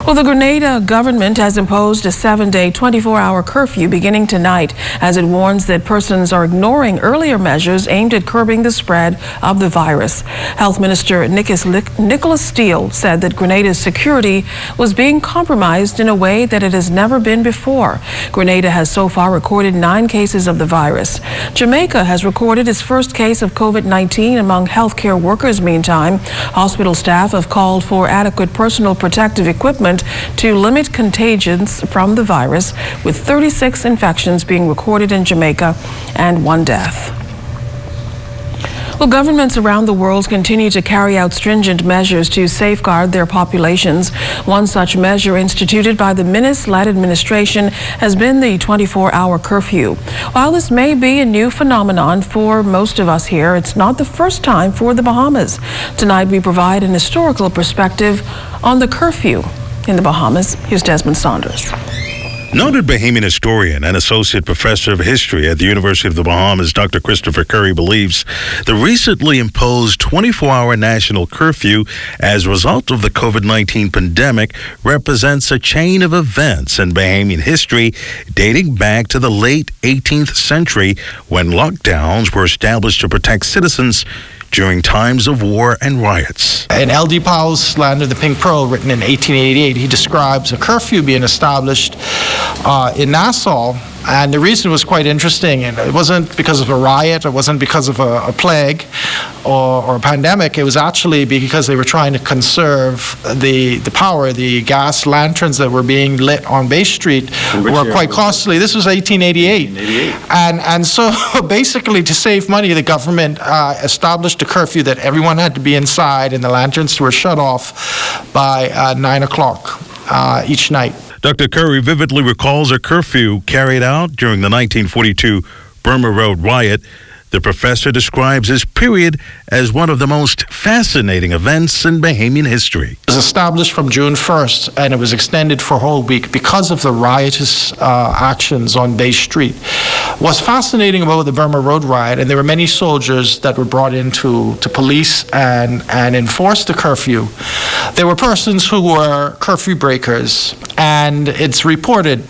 Well, the Grenada government has imposed a 7-day, 24-hour curfew beginning tonight as it warns that persons are ignoring earlier measures aimed at curbing the spread of the virus. Health Minister Nicholas Steele said that Grenada's security was being compromised in a way that it has never been before. Grenada has so far recorded 9 cases of the virus. Jamaica has recorded its first case of COVID-19 among healthcare workers. Meantime, hospital staff have called for adequate personal protective equipment to limit contagions from the virus, with 36 infections being recorded in Jamaica and 1 death. Well, governments around the world continue to carry out stringent measures to safeguard their populations. One such measure instituted by the Minister-led administration has been the 24-hour curfew. While this may be a new phenomenon for most of us here, it's not the first time for the Bahamas. Tonight we provide an historical perspective on the curfew in the Bahamas. Here's Desmond Saunders. Noted Bahamian historian and associate professor of history at the University of the Bahamas, Dr. Christopher Curry, believes the recently imposed 24-hour national curfew as a result of the COVID-19 pandemic represents a chain of events in Bahamian history dating back to the late 18th century when lockdowns were established to protect citizens during times of war and riots. In L.D. Powell's Land of the Pink Pearl, written in 1888, he describes a curfew being established in Nassau. And the reason was quite interesting. And it wasn't because of a riot, it wasn't because of a plague or a pandemic. It was actually because they were trying to conserve the power. The gas lanterns that were being lit on Bay Street were quite costly. This was 1888. And so basically, to save money, the government established a curfew that everyone had to be inside and the lanterns were shut off by 9 o'clock each night. Dr. Curry vividly recalls a curfew carried out during the 1942 Burma Road riot. The professor describes this period as one of the most fascinating events in Bahamian history. It was established from June 1st, and it was extended for a whole week because of the riotous actions on Bay Street. What's fascinating about the Burma Road riot, and there were many soldiers that were brought in to police and enforce the curfew. There were persons who were curfew breakers, and it's reported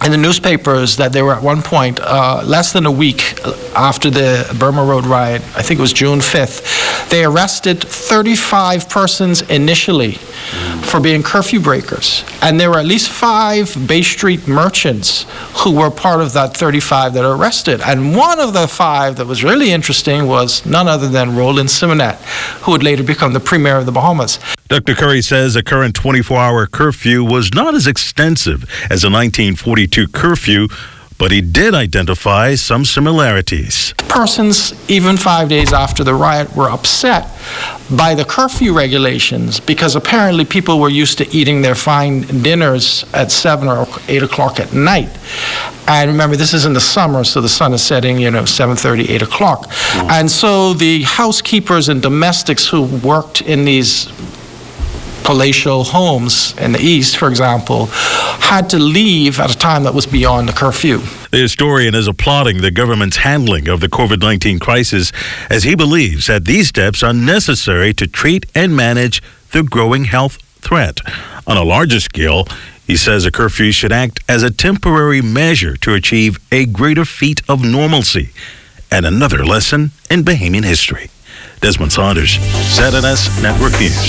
in the newspapers that they were at one point, less than a week after the Burma Road riot, I think it was June 5th, they arrested 35 persons initially for being curfew breakers. And there were at least 5 Bay Street merchants who were part of that 35 that were arrested. And one of the 5 that was really interesting was none other than Roland Simonet, who would later become the Premier of the Bahamas. Dr. Curry says the current 24-hour curfew was not as extensive as the 1942 curfew, but he did identify some similarities. Persons, even 5 days after the riot, were upset by the curfew regulations because apparently people were used to eating their fine dinners at 7 or 8 o'clock at night. And remember, this is in the summer, so the sun is setting, 7:30, 8 o'clock. And so the housekeepers and domestics who worked in these palatial homes in the east, for example, had to leave at a time that was beyond the curfew. The historian is applauding the government's handling of the COVID-19 crisis, as he believes that these steps are necessary to treat and manage the growing health threat. On a larger scale, he says a curfew should act as a temporary measure to achieve a greater feat of normalcy and another lesson in Bahamian history. Desmond Saunders, ZNS Network News.